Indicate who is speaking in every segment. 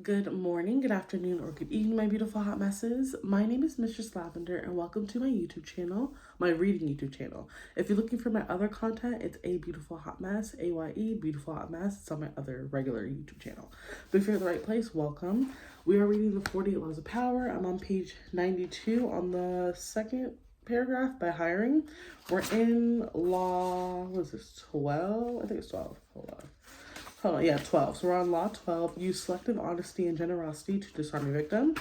Speaker 1: Good morning, good afternoon, or good evening, my beautiful hot messes. My name is Mistress Lavender, and welcome to my YouTube channel, my reading YouTube channel. If you're looking for my other content, it's A Beautiful Hot Mess, AYE, Beautiful Hot Mess. It's on my other regular YouTube channel. But if you're in the right place, welcome. We are reading the 48 Laws of Power. I'm on page 92 on the second paragraph by hiring. We're in law, what is this, 12? I think it's 12. Hold on, yeah, 12. So we're on law 12. Use selective honesty and generosity to disarm your victim.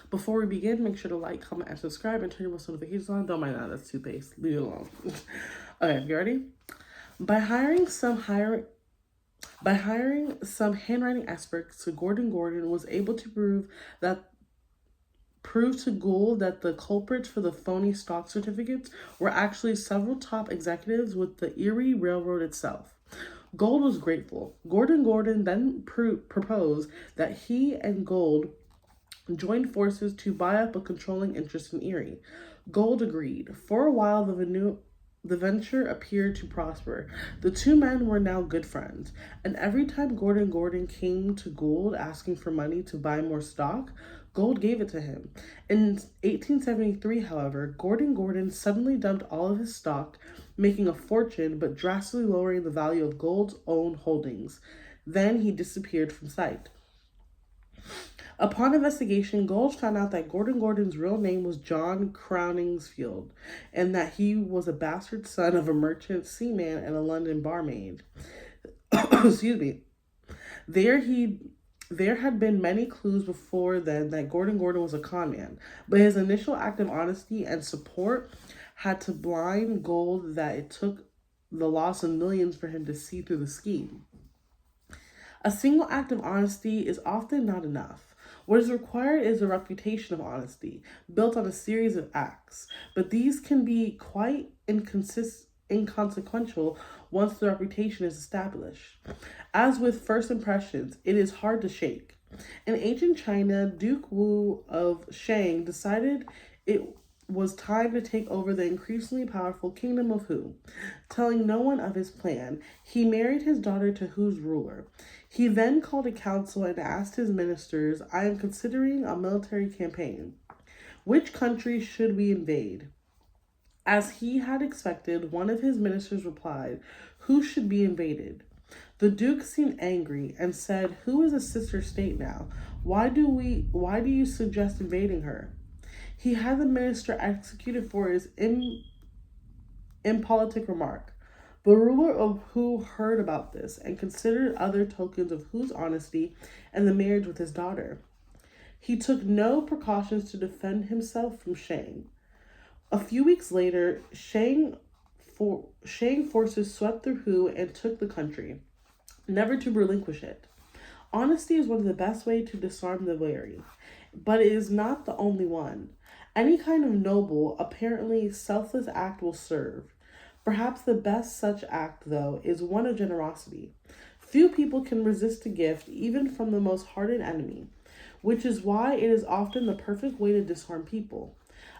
Speaker 1: Before we begin, make sure to like, comment, and subscribe, and turn your post notifications on. Don't mind that, that's toothpaste. Leave it alone. Okay, you ready? By hiring some handwriting experts, Gordon was able to prove to Gould that the culprits for the phony stock certificates were actually several top executives with the Erie Railroad itself. Gould was grateful. Gordon then proposed that he and Gould join forces to buy up a controlling interest in Erie. Gould agreed. For a while, the venture appeared to prosper. The two men were now good friends, and every time Gordon came to Gould asking for money to buy more stock, Gould gave it to him. In 1873, however, Gordon suddenly dumped all of his stock, making a fortune but drastically lowering the value of Gould's own holdings. Then he disappeared from sight. Upon investigation, Gould found out that Gordon's real name was John Crowningsfield, and that he was a bastard son of a merchant seaman and a London barmaid. Excuse me. There had been many clues before then that Gordon was a con man, but his initial act of honesty and support had to blind Gould that it took the loss of millions for him to see through the scheme. A single act of honesty is often not enough. What is required is a reputation of honesty, built on a series of acts, but these can be quite inconsequential once the reputation is established. As with first impressions, it is hard to shake. In ancient China, Duke Wu of Shang decided it was time to take over the increasingly powerful kingdom of Hu. Telling no one of his plan, he married his daughter to Hu's ruler. He then called a council and asked his ministers, "I am considering a military campaign. Which country should we invade?" As he had expected, one of his ministers replied, "Who should be invaded?" The Duke seemed angry and said, "Who is a sister state now? Why do you suggest invading her?" He had the minister executed for his impolitic remark. The ruler of Hu heard about this and considered other tokens of Hu's honesty and the marriage with his daughter. He took no precautions to defend himself from Shang. A few weeks later, Shang forces swept through Hu and took the country, never to relinquish it. Honesty is one of the best ways to disarm the wary, but it is not the only one. Any kind of noble, apparently selfless act will serve. Perhaps the best such act, though, is one of generosity. Few people can resist a gift, even from the most hardened enemy, which is why it is often the perfect way to disarm people.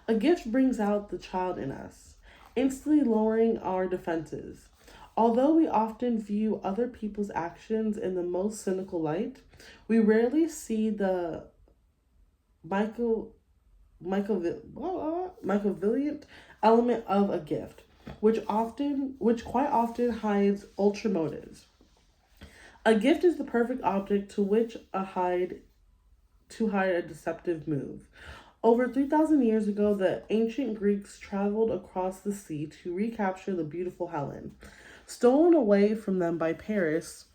Speaker 1: A gift brings out the child in us, instantly lowering our defenses. Although we often view other people's actions in the most cynical light, we rarely see the Machiavellian element of a gift, which quite often hides ultra motives. A gift is the perfect object to which hide a deceptive move. Over 3,000 years ago, the ancient Greeks traveled across the sea to recapture the beautiful Helen, stolen away from them by Paris,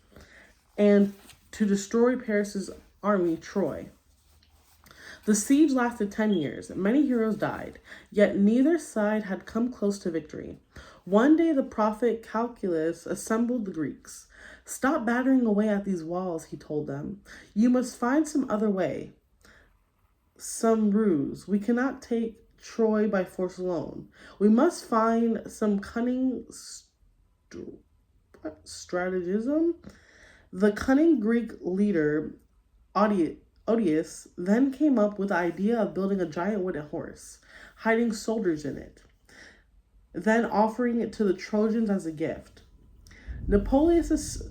Speaker 1: and to destroy Paris's army, Troy. The siege lasted 10 years. Many heroes died, yet neither side had come close to victory. One day the prophet Calculus assembled the Greeks. "Stop battering away at these walls," he told them. "You must find some other way, some ruse. We cannot take Troy by force alone. We must find some cunning stratagem." The cunning Greek leader, Odious, then came up with the idea of building a giant wooden horse, hiding soldiers in it, then offering it to the Trojans as a gift. Napoleus,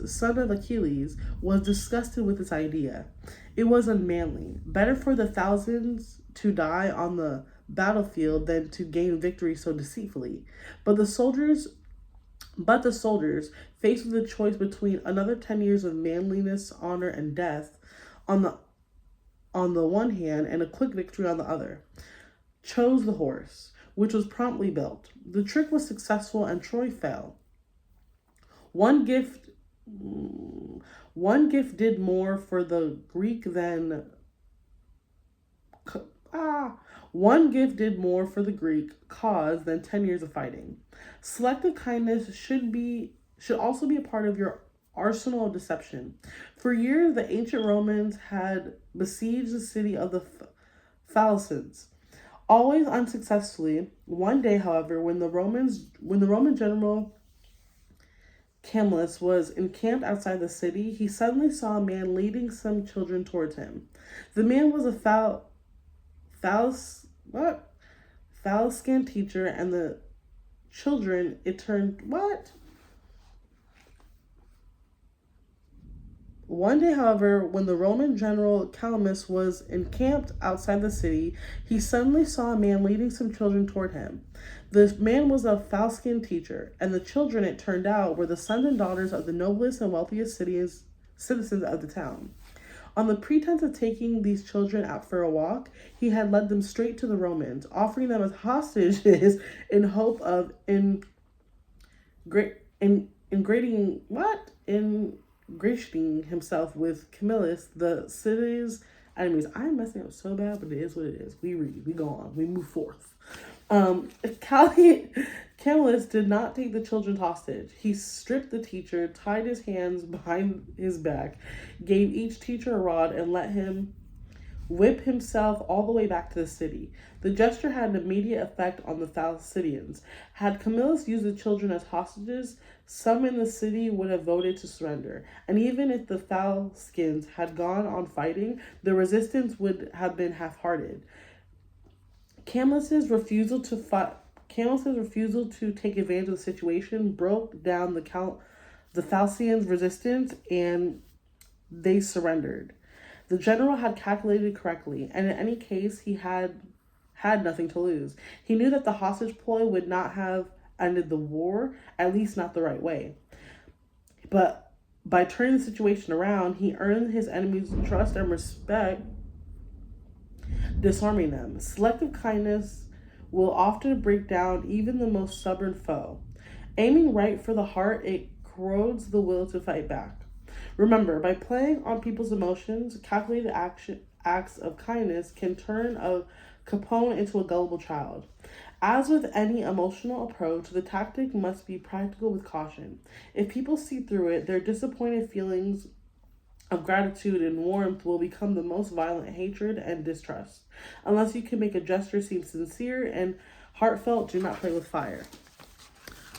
Speaker 1: son of Achilles, was disgusted with this idea. It was unmanly. Better for the thousands to die on the battlefield than to gain victory so deceitfully. But the soldiers faced with a choice between another 10 years of manliness, honor, and death on the one hand and a quick victory on the other, chose the horse, which was promptly built. The trick was successful and Troy fell. One gift did more for the Greek than one gift did more for the Greek cause than 10 years of fighting. Selective kindness should also be a part of your arsenal of deception. For years, the ancient Romans had besieged the city of the Phalians, always unsuccessfully. One day, however, when the Roman general Camillus was encamped outside the city, he suddenly saw a man leading some children towards him. The man was a Phaliscan teacher, and the children, it turned, what? One day, however, when the Roman general Camillus was encamped outside the city, he suddenly saw a man leading some children toward him. The man was a Phaliscan teacher, and the children, it turned out, were the sons and daughters of the noblest and wealthiest citizens of the town. On the pretense of taking these children out for a walk, he had led them straight to the Romans, offering them as hostages in hope of ingratiating himself with Camillus, the city's enemies. I'm messing up so bad, but it is what it is. We read, we go on, we move forth. Camillus did not take the children hostage. He stripped the teacher, tied his hands behind his back, gave each teacher a rod, and let him whip himself all the way back to the city. The gesture had an immediate effect on the Thalians. Had Camillus used the children as hostages, some in the city would have voted to surrender. And even if the Phaliscans had gone on fighting, the resistance would have been half-hearted. Camillus's refusal to take advantage of the situation broke down the Thalians' resistance, and they surrendered. The general had calculated correctly, and in any case, he had nothing to lose. He knew that the hostage ploy would not have ended the war, at least not the right way. But by turning the situation around, he earned his enemies' trust and respect, disarming them. Selective kindness will often break down even the most stubborn foe. Aiming right for the heart, it corrodes the will to fight back. Remember, by playing on people's emotions, calculated acts of kindness can turn a Capone into a gullible child. As with any emotional approach, the tactic must be practical with caution. If people see through it, their disappointed feelings of gratitude and warmth will become the most violent hatred and distrust. Unless you can make a gesture seem sincere and heartfelt, do not play with fire.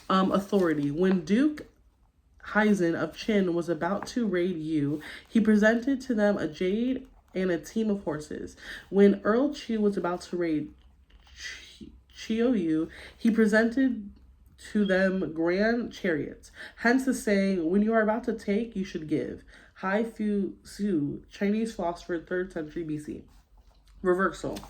Speaker 1: Authority. When Duke Hyzen of Chin was about to raid you, he presented to them a jade and a team of horses. When Earl Chu was about to raid Chiu, he presented to them grand chariots. Hence the saying, when you are about to take, you should give. Hai Fu Su, Chinese philosopher, 3rd century BC. Reversal.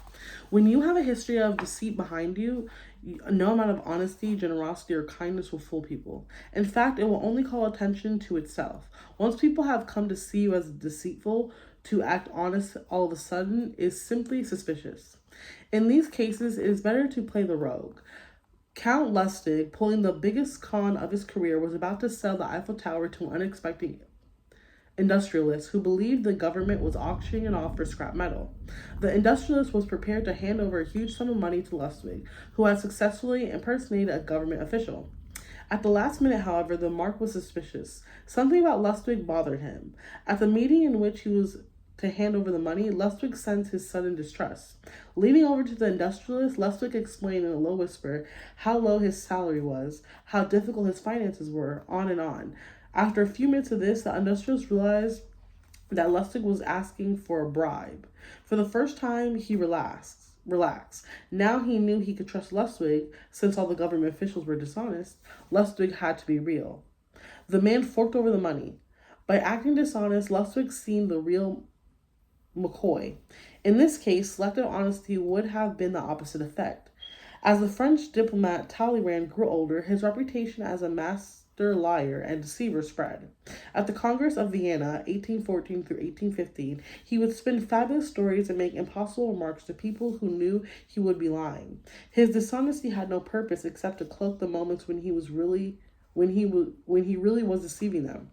Speaker 1: When you have a history of deceit behind you, no amount of honesty, generosity, or kindness will fool people. In fact, it will only call attention to itself. Once people have come to see you as deceitful, to act honest all of a sudden is simply suspicious. In these cases, it is better to play the rogue. Count Lustig, pulling the biggest con of his career, was about to sell the Eiffel Tower to an unexpected industrialist who believed the government was auctioning it off for scrap metal. The industrialist was prepared to hand over a huge sum of money to Lustig, who had successfully impersonated a government official. At the last minute, however, the mark was suspicious. Something about Lustig bothered him. At the meeting in which he was to hand over the money, Lustig sensed his sudden distrust. Leaning over to the industrialist, Lustig explained in a low whisper how low his salary was, how difficult his finances were, on and on. After a few minutes of this, the industrialist realized that Lustig was asking for a bribe. For the first time, he relaxed. relax. Now he knew he could trust Lustwig, since all the government officials were dishonest. Lustwig had to be real. The man forked over the money. By acting dishonest, Lustwig seemed the real McCoy. In this case, selective honesty would have been the opposite effect. As the French diplomat Talleyrand grew older, his reputation as a master liar and deceiver spread. At the Congress of Vienna, 1814 through 1815, he would spin fabulous stories and make impossible remarks to people who knew he would be lying. His dishonesty had no purpose except to cloak the moments when he really was deceiving them.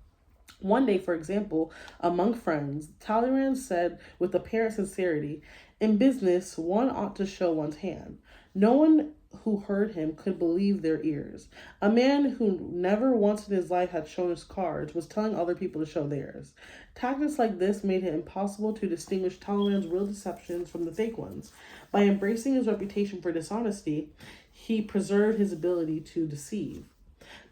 Speaker 1: One day, for example, among friends, Talleyrand said with apparent sincerity, "In business, one ought to show one's hand." No one who heard him could believe their ears. A man who never once in his life had shown his cards was telling other people to show theirs. Tactics like this made it impossible to distinguish Talleyrand's real deceptions from the fake ones. By embracing his reputation for dishonesty, he preserved his ability to deceive.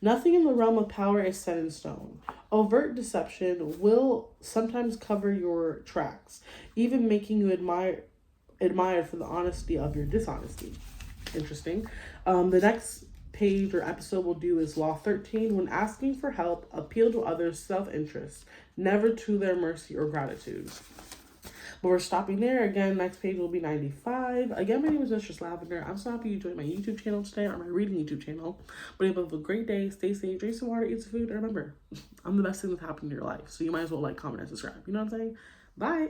Speaker 1: Nothing in the realm of power is set in stone. Overt deception will sometimes cover your tracks, even making you admired for the honesty of your dishonesty. Interesting. The next page or episode we'll do is Law 13. When asking for help, appeal to others' self-interest, never to their mercy or gratitude. But we're stopping there. Again, next page will be 95. Again, my name is Mistress Lavender. I'm so happy you joined my YouTube channel today, or my reading YouTube channel. But you have a great day. Stay safe. Drink some water. Eat some food. And remember, I'm the best thing that's happened in your life. So you might as well like, comment, and subscribe. You know what I'm saying? Bye.